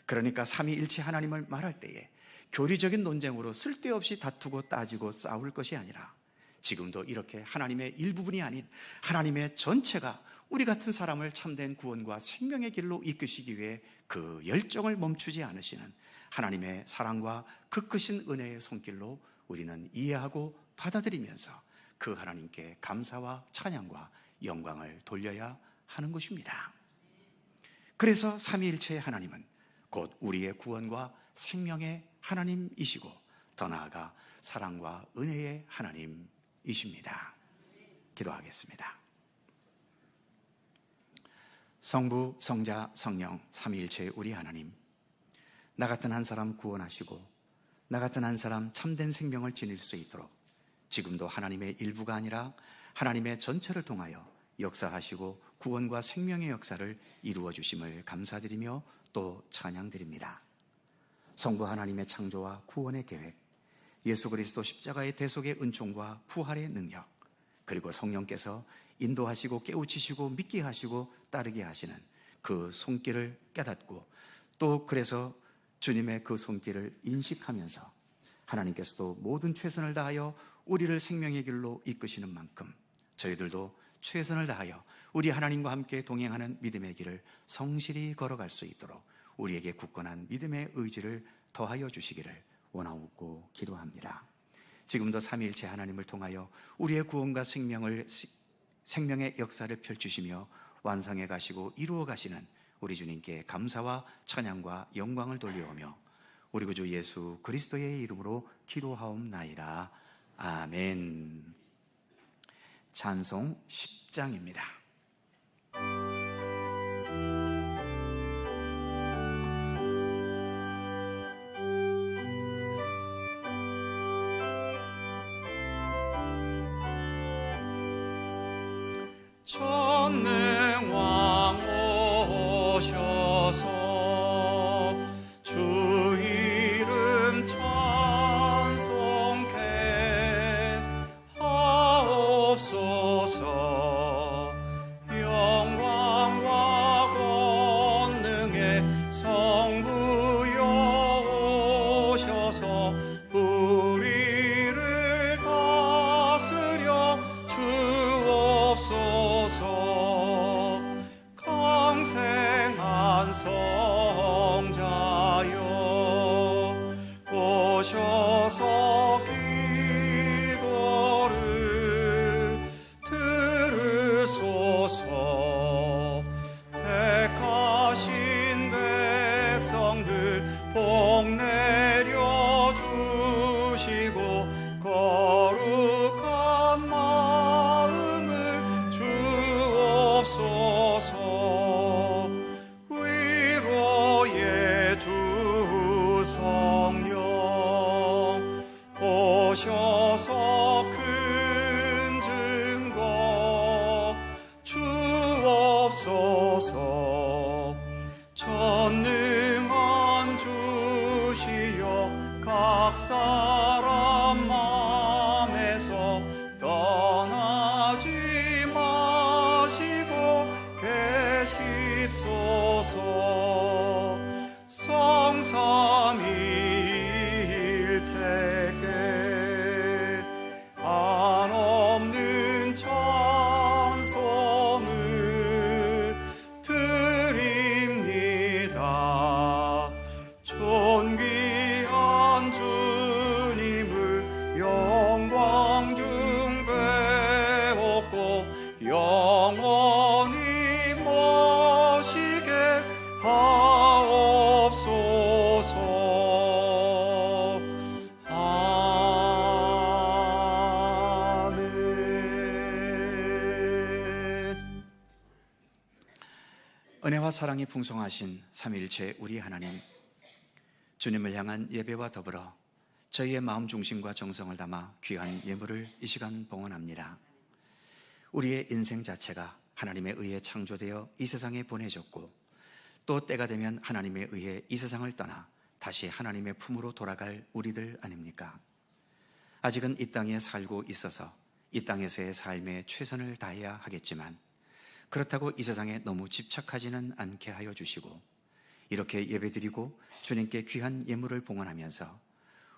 그러니까 삼위일체 하나님을 말할 때에 교리적인 논쟁으로 쓸데없이 다투고 따지고 싸울 것이 아니라 지금도 이렇게 하나님의 일부분이 아닌 하나님의 전체가 우리 같은 사람을 참된 구원과 생명의 길로 이끄시기 위해 그 열정을 멈추지 않으시는 하나님의 사랑과 극크신 은혜의 손길로 우리는 이해하고 받아들이면서 그 하나님께 감사와 찬양과 영광을 돌려야 하는 것입니다. 그래서 삼위일체의 하나님은 곧 우리의 구원과 생명의 하나님이시고 더 나아가 사랑과 은혜의 하나님이십니다. 기도하겠습니다. 성부, 성자, 성령, 삼위일체의 우리 하나님, 나 같은 한 사람 구원하시고 나 같은 한 사람 참된 생명을 지닐 수 있도록 지금도 하나님의 일부가 아니라 하나님의 전체를 통하여 역사하시고 구원과 생명의 역사를 이루어 주심을 감사드리며 또 찬양드립니다. 성부 하나님의 창조와 구원의 계획, 예수 그리스도 십자가의 대속의 은총과 부활의 능력, 그리고 성령께서 인도하시고 깨우치시고 믿게 하시고 따르게 하시는 그 손길을 깨닫고 또 그래서 주님의 그 손길을 인식하면서 하나님께서도 모든 최선을 다하여 우리를 생명의 길로 이끄시는 만큼 저희들도 최선을 다하여 우리 하나님과 함께 동행하는 믿음의 길을 성실히 걸어갈 수 있도록 우리에게 굳건한 믿음의 의지를 더하여 주시기를 원하옵고 기도합니다. 지금도 삼위일체 하나님을 통하여 우리의 구원과 생명의 역사를 펼치시며 완성해 가시고 이루어 가시는 우리 주님께 감사와 찬양과 영광을 돌려오며 우리 구주 예수 그리스도의 이름으로 기도하옵나이다. 아멘. 찬송 10장입니다. 전능왕 오셔서 주 이름 찬송케 하옵소서. 영광과 권능의 성부여 오셔서 우리를 다스려 주옵소서. 강생한 성자여 오셔서 기도를 들으소서. 택하신 백성들 복 내려 주시고 거룩한 마음을 주옵소서. 위로의 주 성령 오셔서 큰 증거 주옵소서. 전능한 주시여 각 사람 맘에서 떠나지 마시고 계십소서. 성삼위일체께 한없는 찬송을 드립니다. 존귀한 주님을 영광 중 배웠고 영원히 모시게 하옵소서. 아멘. 은혜와 사랑이 풍성하신 삼위일체 우리 하나님, 주님을 향한 예배와 더불어 저희의 마음 중심과 정성을 담아 귀한 예물을 이 시간 봉헌합니다. 우리의 인생 자체가 하나님에 의해 창조되어 이 세상에 보내졌고 또 때가 되면 하나님에 의해 이 세상을 떠나 다시 하나님의 품으로 돌아갈 우리들 아닙니까? 아직은 이 땅에 살고 있어서 이 땅에서의 삶에 최선을 다해야 하겠지만 그렇다고 이 세상에 너무 집착하지는 않게 하여 주시고 이렇게 예배드리고 주님께 귀한 예물을 봉헌하면서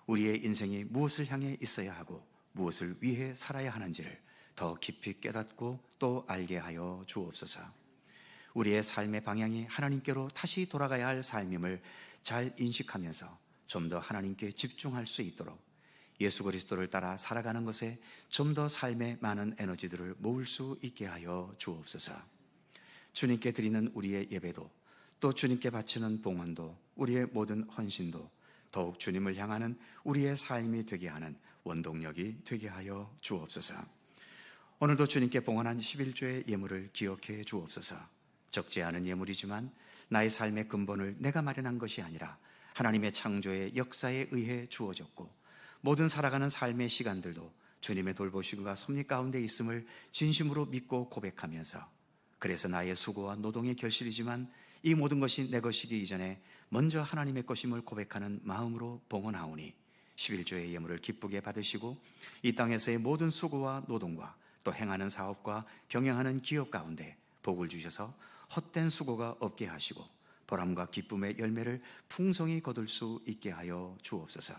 우리의 인생이 무엇을 향해 있어야 하고 무엇을 위해 살아야 하는지를 더 깊이 깨닫고 또 알게 하여 주옵소서. 우리의 삶의 방향이 하나님께로 다시 돌아가야 할 삶임을 잘 인식하면서 좀 더 하나님께 집중할 수 있도록 예수 그리스도를 따라 살아가는 것에 좀 더 삶의 많은 에너지들을 모을 수 있게 하여 주옵소서. 주님께 드리는 우리의 예배도 또 주님께 바치는 봉헌도 우리의 모든 헌신도 더욱 주님을 향하는 우리의 삶이 되게 하는 원동력이 되게 하여 주옵소서. 오늘도 주님께 봉헌한 11조의 예물을 기억해 주옵소서. 적지 않은 예물이지만 나의 삶의 근본을 내가 마련한 것이 아니라 하나님의 창조의 역사에 의해 주어졌고 모든 살아가는 삶의 시간들도 주님의 돌보심과 섭리 가운데 있음을 진심으로 믿고 고백하면서 그래서 나의 수고와 노동의 결실이지만 이 모든 것이 내 것이기 이전에 먼저 하나님의 것임을 고백하는 마음으로 봉헌하오니 11조의 예물을 기쁘게 받으시고 이 땅에서의 모든 수고와 노동과 또 행하는 사업과 경영하는 기업 가운데 복을 주셔서 헛된 수고가 없게 하시고 보람과 기쁨의 열매를 풍성히 거둘 수 있게 하여 주옵소서.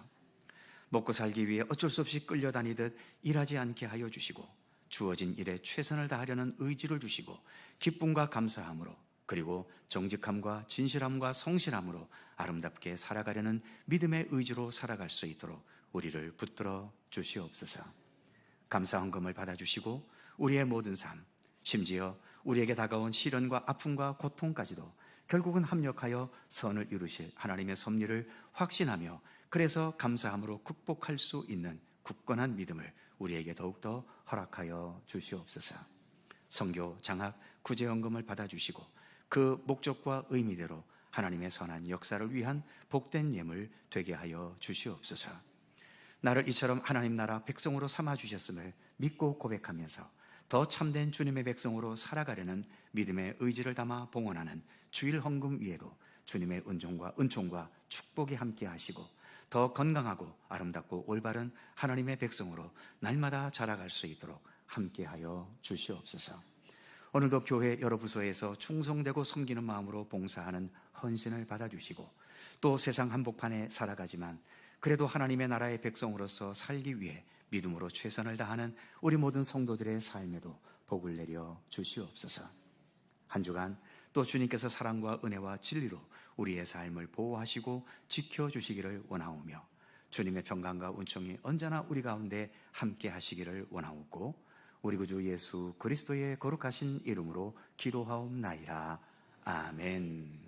먹고 살기 위해 어쩔 수 없이 끌려다니듯 일하지 않게 하여 주시고, 주어진 일에 최선을 다하려는 의지를 주시고, 기쁨과 감사함으로, 그리고 정직함과 진실함과 성실함으로 아름답게 살아가려는 믿음의 의지로 살아갈 수 있도록 우리를 붙들어 주시옵소서. 감사 헌금을 받아주시고 우리의 모든 삶, 심지어 우리에게 다가온 시련과 아픔과 고통까지도 결국은 합력하여 선을 이루실 하나님의 섭리를 확신하며, 그래서 감사함으로 극복할 수 있는 굳건한 믿음을 우리에게 더욱더 허락하여 주시옵소서. 선교, 장학, 구제헌금을 받아주시고 그 목적과 의미대로 하나님의 선한 역사를 위한 복된 예물 되게 하여 주시옵소서. 나를 이처럼 하나님 나라 백성으로 삼아주셨음을 믿고 고백하면서 더 참된 주님의 백성으로 살아가려는 믿음의 의지를 담아 봉헌하는 주일 헌금 위에도 주님의 은총과 축복이 함께 하시고, 더 건강하고 아름답고 올바른 하나님의 백성으로 날마다 자라갈 수 있도록 함께하여 주시옵소서. 오늘도 교회 여러 부서에서 충성되고 섬기는 마음으로 봉사하는 헌신을 받아주시고, 또 세상 한복판에 살아가지만 그래도 하나님의 나라의 백성으로서 살기 위해 믿음으로 최선을 다하는 우리 모든 성도들의 삶에도 복을 내려 주시옵소서. 한 주간 또 주님께서 사랑과 은혜와 진리로 우리의 삶을 보호하시고 지켜주시기를 원하오며, 주님의 평강과 은총이 언제나 우리 가운데 함께 하시기를 원하옵고, 우리 구주 예수 그리스도의 거룩하신 이름으로 기도하옵나이다. 아멘.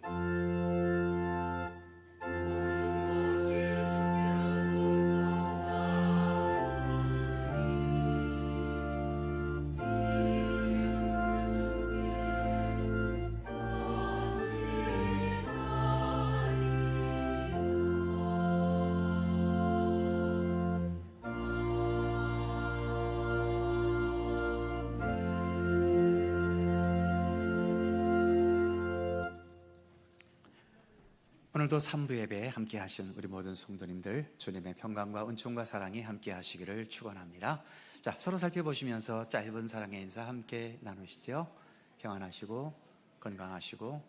오늘도 3부 예배에 함께 하신 우리 모든 성도님들, 주님의 평강과 은총과 사랑이 함께 하시기를 축원합니다. 자, 서로 살펴보시면서 짧은 사랑의 인사 함께 나누시죠. 평안하시고 건강하시고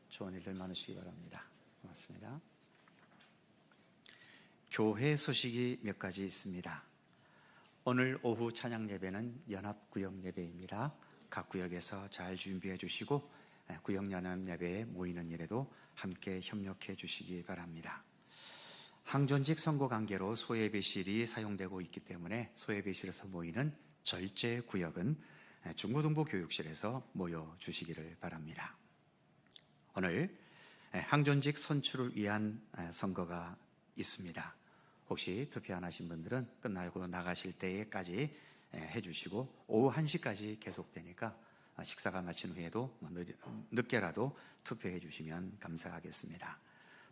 좋은 일들 많으시기 바랍니다. 고맙습니다. 교회 소식이 몇 가지 있습니다. 오늘 오후 찬양 예배는 연합구역 예배입니다. 각 구역에서 잘 준비해 주시고 구역 연합 예배에 모이는 일에도 함께 협력해 주시기 바랍니다. 항존직 선거 관계로 소예배실이 사용되고 있기 때문에 소예배실에서 모이는 절제 구역은 중고등부 교육실에서 모여 주시기를 바랍니다. 오늘 항존직 선출을 위한 선거가 있습니다. 혹시 투표 안 하신 분들은 끝나고 나가실 때까지 해주시고, 오후 1시까지 계속되니까 식사가 마친 후에도 늦게라도 투표해 주시면 감사하겠습니다.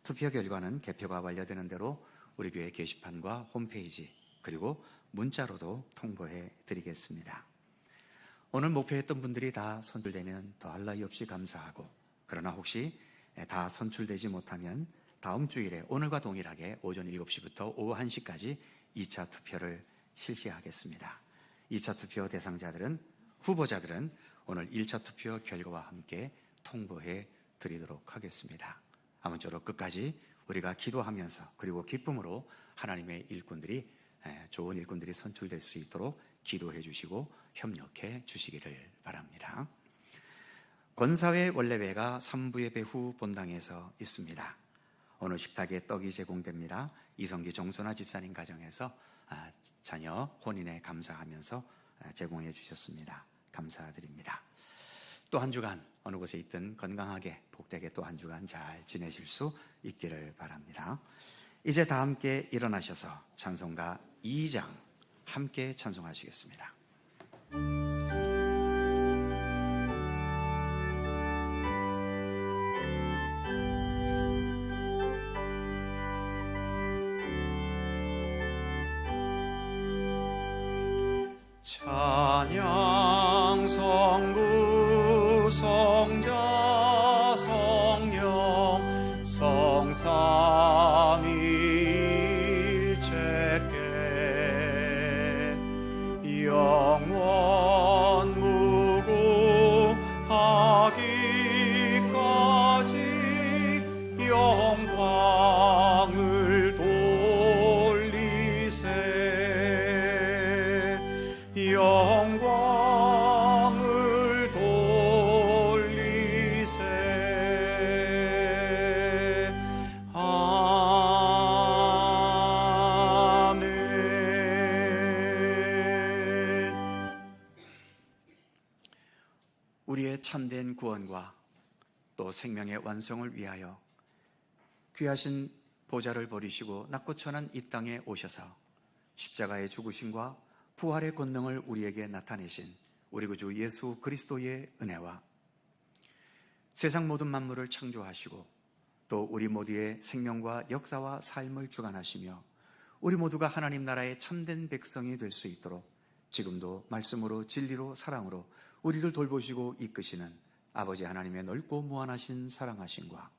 투표 결과는 개표가 완료되는 대로 우리 교회 게시판과 홈페이지 그리고 문자로도 통보해 드리겠습니다. 오늘 목표했던 분들이 다 선출되면 더할 나위 없이 감사하고, 그러나 혹시 다 선출되지 못하면 다음 주일에 오늘과 동일하게 오전 7시부터 오후 1시까지 2차 투표를 실시하겠습니다. 2차 투표 대상자들은, 후보자들은 오늘 1차 투표 결과와 함께 통보해 드리도록 하겠습니다. 아무쪼록 끝까지 우리가 기도하면서 그리고 기쁨으로 하나님의 일꾼들이, 좋은 일꾼들이 선출될 수 있도록 기도해 주시고 협력해 주시기를 바랍니다. 권사회 원래회가 3부 예배 후 본당에서 있습니다. 오늘 식탁에 떡이 제공됩니다. 이성기 정선아 집사님 가정에서 자녀 혼인에 감사하면서 제공해 주셨습니다. 감사드립니다. 또 한 주간 어느 곳에 있든 건강하게 복되게 또 한 주간 잘 지내실 수 있기를 바랍니다. 이제 다 함께 일어나셔서 찬송가 2장 함께 찬송하시겠습니다. 찬양 성부 성자 성령 성삼위일체께 영원 참된 구원과 또 생명의 완성을 위하여 귀하신 보좌를 버리시고 낮고 천한 이 땅에 오셔서 십자가의 죽으심과 부활의 권능을 우리에게 나타내신 우리 구주 예수 그리스도의 은혜와 세상 모든 만물을 창조하시고 또 우리 모두의 생명과 역사와 삶을 주관하시며 우리 모두가 하나님 나라의 참된 백성이 될 수 있도록 지금도 말씀으로 진리로 사랑으로 우리를 돌보시고 이끄시는 아버지 하나님의 넓고 무한하신 사랑하심과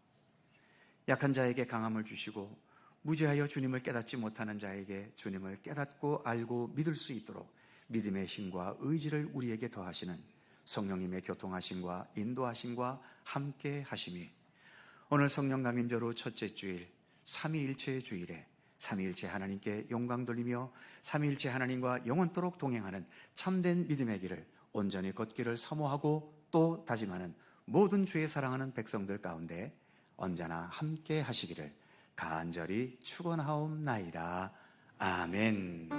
약한 자에게 강함을 주시고 무지하여 주님을 깨닫지 못하는 자에게 주님을 깨닫고 알고 믿을 수 있도록 믿음의 힘과 의지를 우리에게 더하시는 성령님의 교통하심과 인도하심과 함께 하심이 오늘 성령 강림절후 첫째 주일 삼위일체의 주일에 삼위일체 하나님께 영광 돌리며 삼위일체 하나님과 영원토록 동행하는 참된 믿음의 길을 온전히 걷기를 사모하고 또 다짐하는 모든 주의 사랑하는 백성들 가운데 언제나 함께 하시기를 간절히 축원하옵나이다. 아멘.